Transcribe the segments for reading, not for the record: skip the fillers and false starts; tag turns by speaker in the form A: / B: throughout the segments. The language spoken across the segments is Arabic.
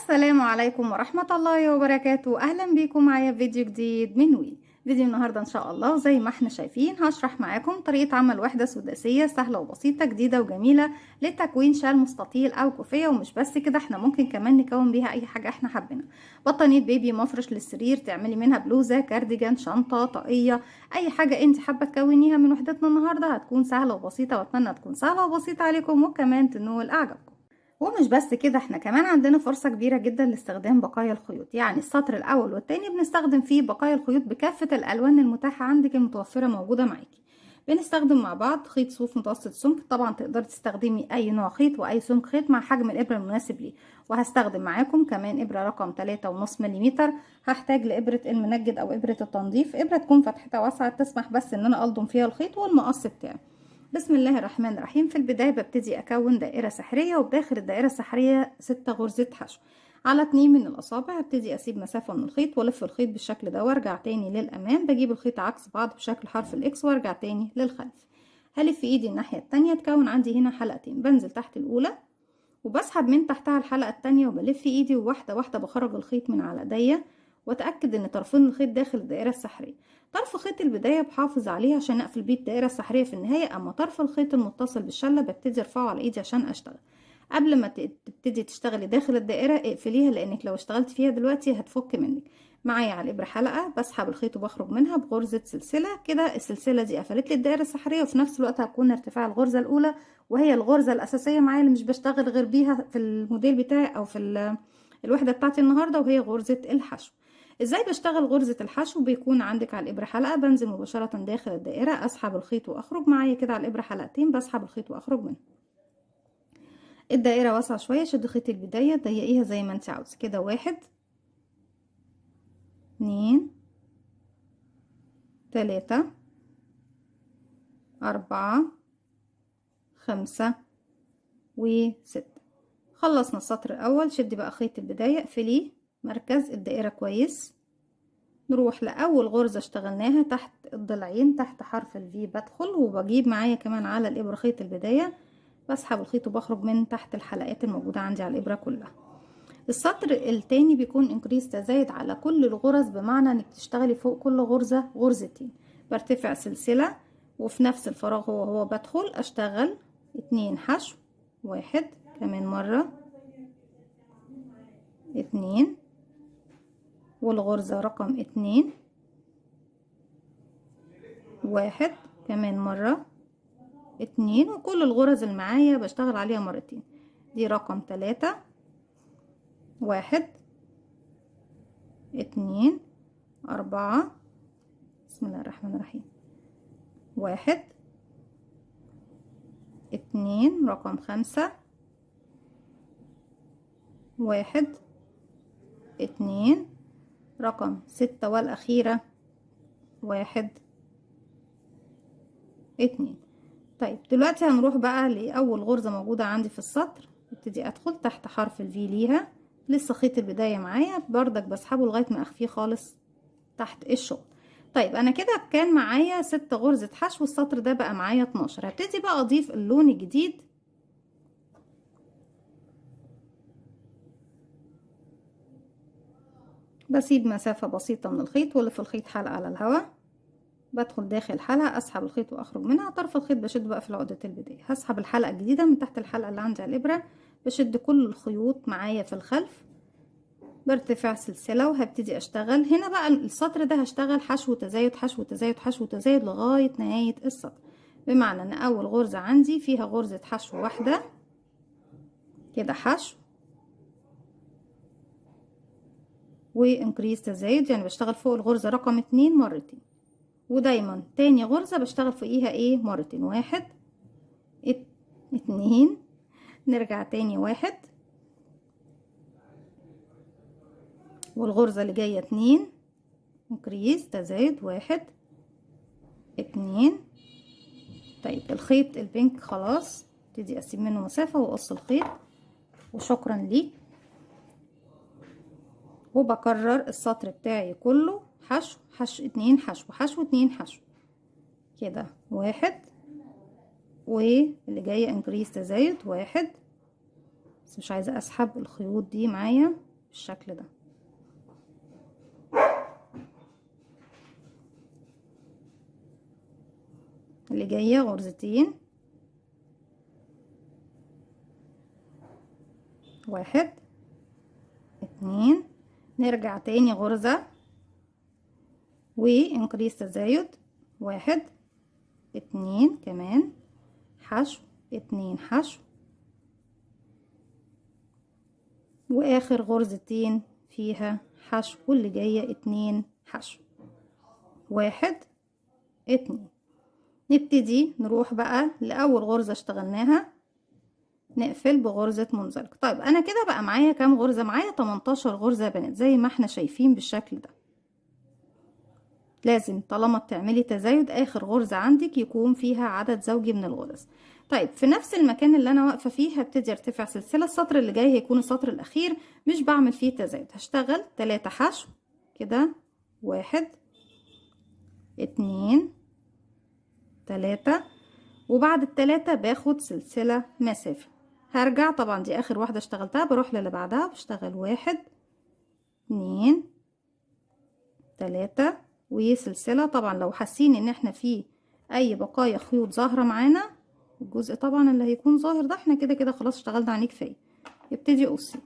A: السلام عليكم ورحمة الله وبركاته. أهلا بيكم معايا في فيديو جديد من وي. فيديو النهاردة إن شاء الله زي ما احنا شايفين هشرح معاكم طريقة عمل وحدة سداسية سهلة وبسيطة جديدة وجميلة لتكوين شال مستطيل أو كوفية. ومش بس كده، احنا ممكن كمان نكون بيها أي حاجة احنا حابينها. بطانية بيبي، مفرش للسرير، تعملي منها بلوزة، كارديجان، شنطة، طاقية، أي حاجة انت حابة تكونيها من وحدتنا النهاردة هتكون سهلة وبسيطة، وأتمنى تكون سهلة وبسيطة عليكم وكمان تنول أعجابكم. ومش بس كده، احنا كمان عندنا فرصة كبيرة جدا لاستخدام بقايا الخيوط، يعني السطر الاول والتاني بنستخدم فيه بقايا الخيوط بكافة الالوان المتاحة عندك المتوفرة موجودة معاكي. بنستخدم مع بعض خيط صوف متوسط السمك، طبعا تقدري تستخدمي اي نوع خيط واي سمك خيط مع حجم الابرة المناسب ليه. وهستخدم معاكم كمان ابرة رقم 3.5 ملم. هحتاج لابرة المنجد او ابرة التنظيف، ابرة تكون فتحتها واسعة تسمح بس ان انا الضم فيها الخيط، والمقص بتاعي. بسم الله الرحمن الرحيم. في البداية ببتدي أكون دائرة سحرية، وبداخل الدائرة السحرية 6 غرزة حشو. على 2 من الأصابع هبتدي أسيب مسافة من الخيط وألف الخيط بالشكل ده وأرجع تاني للأمام. بجيب الخيط عكس بعض بشكل حرف الإكس وأرجع تاني للخلف. هلف في إيدي الناحية التانية، تكون عندي هنا حلقتين. بنزل تحت الأولى وبسحب من تحتها الحلقة التانية وبلف في إيدي، وواحدة واحدة بخرج الخيط من على ايديا، واتأكد ان طرفين الخيط داخل الدائرة السحرية. طرف خيط البداية بحافظ عليه عشان اقفل بيه الدائرة السحرية في النهاية، اما طرف الخيط المتصل بالشلة ببتدي ارفعه على ايدي عشان اشتغل. قبل ما تبتدي تشتغلي داخل الدائرة اقفليها، لانك لو اشتغلت فيها دلوقتي هتفك منك. معايا على الابرة حلقة، بسحب الخيط وبخرج منها بغرزة سلسلة كده. السلسلة دي قفلت لي الدائرة السحرية، وفي نفس الوقت هتكون ارتفاع الغرزة الاولى، وهي الغرزة الاساسية معايا اللي مش بشتغل غير بيها في الموديل بتاعي او في الوحدة بتاعتي النهاردة، وهي غرزة الحشو. ازاي بشتغل غرزة الحشو؟ بيكون عندك على الابرة حلقة، بنزل مباشرة داخل الدائرة، اسحب الخيط واخرج. معايا كده على الابرة حلقتين، بسحب الخيط واخرج منها. الدائرة واسعة شوية، شد خيط البداية ضيقيها زي ما انت عاوزة كده. 1 2 3 4 5 و6. خلصنا السطر الاول. شدي بقى خيط البداية، اقفليه مركز الدائرة كويس. نروح لأول غرزة اشتغلناها تحت الضلعين تحت حرف الفي، بدخل وبجيب معايا كمان على الإبرة خيط البداية، بسحب الخيط وبخرج من تحت الحلقات الموجودة عندي على الإبرة كلها. السطر التاني بيكون انكريس تزايد على كل الغرز، بمعنى انك تشتغلي فوق كل غرزة غرزتين. برتفع سلسلة، وفي نفس الفراغ هو بدخل اشتغل 2 حشو. 1 كمان مرة، 2 والغرزة رقم 2، 1 كمان مرة، 2. وكل الغرز اللي معايا بشتغل عليها مرتين. دي رقم 3، 1 2 4. بسم الله الرحمن الرحيم. 1 2 رقم 5، 1 2 رقم 6 والأخيرة، 1 2. طيب دلوقتي هنروح بقى لأول غرزة موجودة عندي في السطر. ابتدي أدخل تحت حرف الفي ليها، لسه خيط البداية معايا بردك بسحبه لغاية ما أخفيه خالص تحت الشغل. طيب أنا كده كان معايا 6 غرزة حشو، السطر ده بقى معايا 12. هبتدي بقى أضيف اللون الجديد. بسيب مسافة بسيطة من الخيط والف الخيط حلقة على الهواء، بدخل داخل حلقة، اسحب الخيط واخرج منها. طرف الخيط بشد بقى في عقدة البداية، هسحب الحلقة الجديدة من تحت الحلقة اللي عندي على الابرة، بشد كل الخيوط معايا في الخلف، بارتفاع سلسلة، وهبتدي اشتغل هنا بقى السطر ده هشتغل حشو تزايد حشو تزايد حشو تزايد لغاية نهاية السطر. بمعنى ان اول غرزة عندي فيها غرزة حشو واحدة كده حشو، وانكريز تزايد يعني بشتغل فوق الغرزة رقم 2 مرتين. ودايما تاني غرزة بشتغل فوقيها ايه مرتين. 1 2 نرجع تاني 1 والغرزة اللي جاية 2 انكريز تزايد 1 2. طيب الخيط البينك خلاص ابتدي اسيب منه مسافة واقص الخيط، وشكرا ليك. وبكرر السطر بتاعي كله حشو حشو 2 حشو حشو 2 حشو كده. 1 واللي جاية انكريز تزايد 1، بس مش عايزة اسحب الخيوط دي معايا. بالشكل ده. اللي جاية غرزتين، 1 2، نرجع تاني غرزة وانقريز تزايد، 1 2 كمان حشو، 2 حشو، واخر غرزتين فيها حشو، واللي جاية 2 حشو، 1 2. نبتدي نروح بقى لأول غرزة اشتغلناها، نقفل بغرزة منزلقة. طيب انا كده بقى معايا كام غرزة؟ معايا 18 غرزة يا بنات زي ما احنا شايفين بالشكل ده. لازم طالما بتعملي تزايد اخر غرزة عندك يكون فيها عدد زوجي من الغرز. طيب في نفس المكان اللي انا واقفة فيه هبتدي ارتفع سلسلة. السطر اللي جاي هيكون السطر الاخير، مش بعمل فيه تزايد. هشتغل 3 حشو كده، 1 2 3، وبعد ال3 باخد سلسلة مسافة. هرجع، طبعا دي اخر واحدة اشتغلتها، بروح للي بعدها بشتغل 1 2 3 وسلسلة. طبعا لو حاسين ان احنا في اي بقايا خيوط ظاهرة معانا، الجزء طبعا اللي هيكون ظاهر ده احنا كده كده خلاص اشتغلنا عليه كفاية، ابتدي قصي.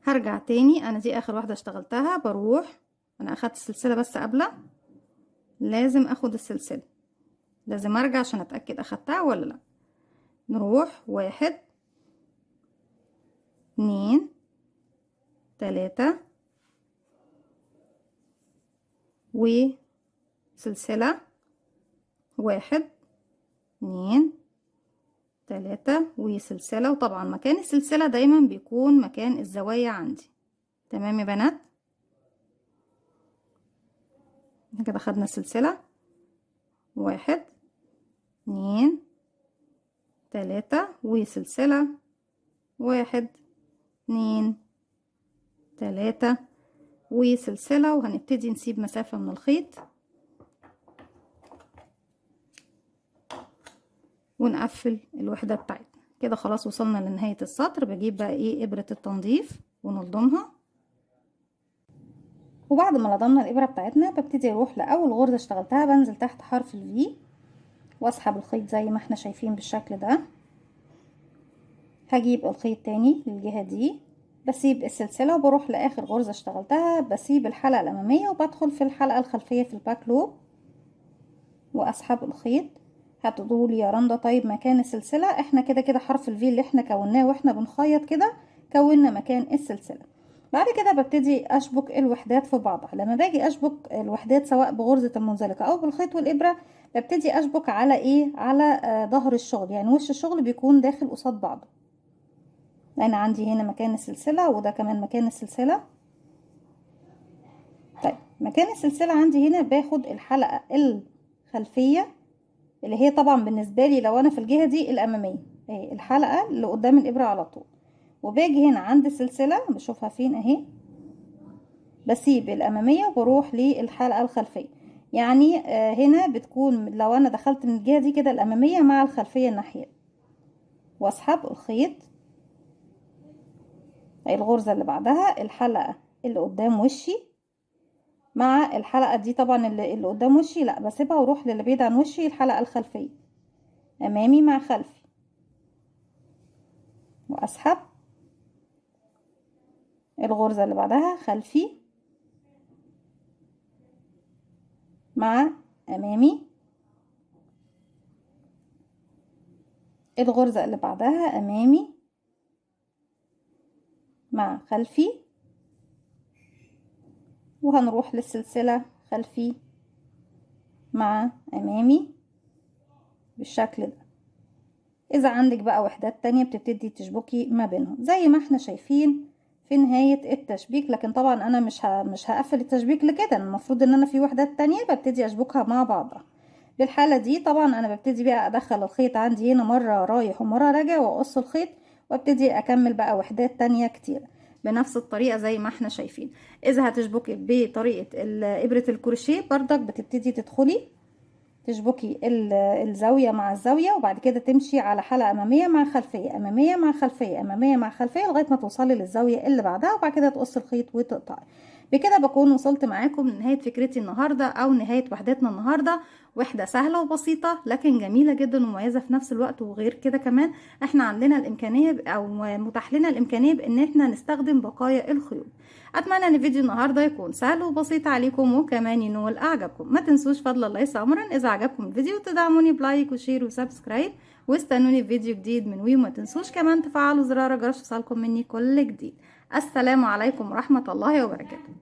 A: هرجع تاني، انا دي اخر واحدة اشتغلتها، بروح انا اخدت السلسلة بس قبلها، لازم اخد السلسلة، لازم ارجع عشان اتأكد اخدتها ولا لا. نروح 1 2 3 وسلسلة، 1 2 3 وسلسلة. وطبعا مكان السلسلة دايما بيكون مكان الزوايا عندي. تمام يا بنات؟ كده خدنا السلسلة، 1 2 3 وسلسلة، 1 2 3 وسلسلة. وهنبتدي نسيب مسافة من الخيط ونقفل الوحدة بتاعتنا. كده خلاص وصلنا لنهاية السطر. بجيب بقى ايه ابرة التنظيف ونلضمها، وبعد ما لضمنا الابرة بتاعتنا ببتدي اروح لاول غرزة اشتغلتها، بنزل تحت حرف الفي واسحب الخيط زي ما احنا شايفين بالشكل ده. هجيب الخيط تاني للجهة دي، بسيب السلسلة وبروح لاخر غرزة اشتغلتها، بسيب الحلقة الامامية وبدخل في الحلقة الخلفية في الباك لوب واسحب الخيط. هتقولي يا رندا طيب مكان السلسلة، احنا كده كده حرف الفي اللي احنا كوناه واحنا بنخيط كده كونا مكان السلسلة. بعد كده ببتدي اشبك الوحدات في بعضها. لما باجي اشبك الوحدات سواء بغرزة المنزلقة او بالخيط والابرة، ببتدي اشبك على ايه، على ظهر الشغل، يعني وش الشغل بيكون داخل قصاد بعضه. انا عندي هنا مكان السلسلة وده كمان مكان السلسلة. طيب مكان السلسلة عندي هنا باخد الحلقة الخلفية اللي هي طبعا بالنسبة لي لو انا في الجهة دي الامامية، اهي الحلقة اللي قدام الابرة على طول، وباجي هنا عند السلسلة بشوفها فين اهي، بسيب الامامية وبروح للحلقة الخلفية. يعني هنا بتكون لو انا دخلت من الجهة دي كده الامامية مع الخلفية الناحية، واسحب الخيط. الغرزة اللي بعدها الحلقة اللي قدام وشي مع الحلقة دي، طبعا اللي قدام وشي لا بسيبها واروح للي بعيد عن وشي، الحلقة الخلفية امامي مع خلفي، واسحب الغرزة اللي بعدها خلفي مع امامي، الغرزة اللي بعدها امامي مع خلفي، وهنروح للسلسلة خلفي مع امامي بالشكل ده. اذا عندك بقى وحدات تانية بتبتدي تشبكي ما بينهم زي ما احنا شايفين في نهاية التشبيك. لكن طبعا انا مش هقفل التشبيك لكده، المفروض ان انا في وحدات تانية ببتدي اشبكها مع بعضها. بالحالة دي طبعا انا ببتدي بقى ادخل الخيط عندي هنا مرة رايح ومرة راجع واقص الخيط، وابتدي اكمل بقى وحدات تانية كتير بنفس الطريقة زي ما احنا شايفين. اذا هتشبكي بطريقة ابرة الكروشيه بردك بتبتدي تدخلي تشبكي الزاوية مع الزاوية، وبعد كده تمشي على حلقة أمامية مع خلفية، أمامية مع خلفية، أمامية مع خلفية، لغاية ما توصلي للزاوية اللي بعدها، وبعد كده تقصي الخيط وتقطعي. بكده بكون وصلت معاكم لنهاية فكرتي النهاردة أو نهاية وحدتنا النهاردة. وحدة سهلة وبسيطة لكن جميلة جدا ومميزة في نفس الوقت. وغير كده كمان احنا عندنا الإمكانية أو متاح لنا الإمكانية بإن احنا نستخدم بقايا الخيوط. اتمنى ان فيديو النهارده يكون سهل وبسيط عليكم وكمان ينول اعجابكم. ما تنسوش فضل الله امرا اذا عجبكم الفيديو تدعموني بلايك وشير وسبسكرايب، واستنوني في فيديو جديد من وما تنسوش كمان تفعلوا زرار الجرس يوصلكم مني كل جديد. السلام عليكم ورحمة الله وبركاته.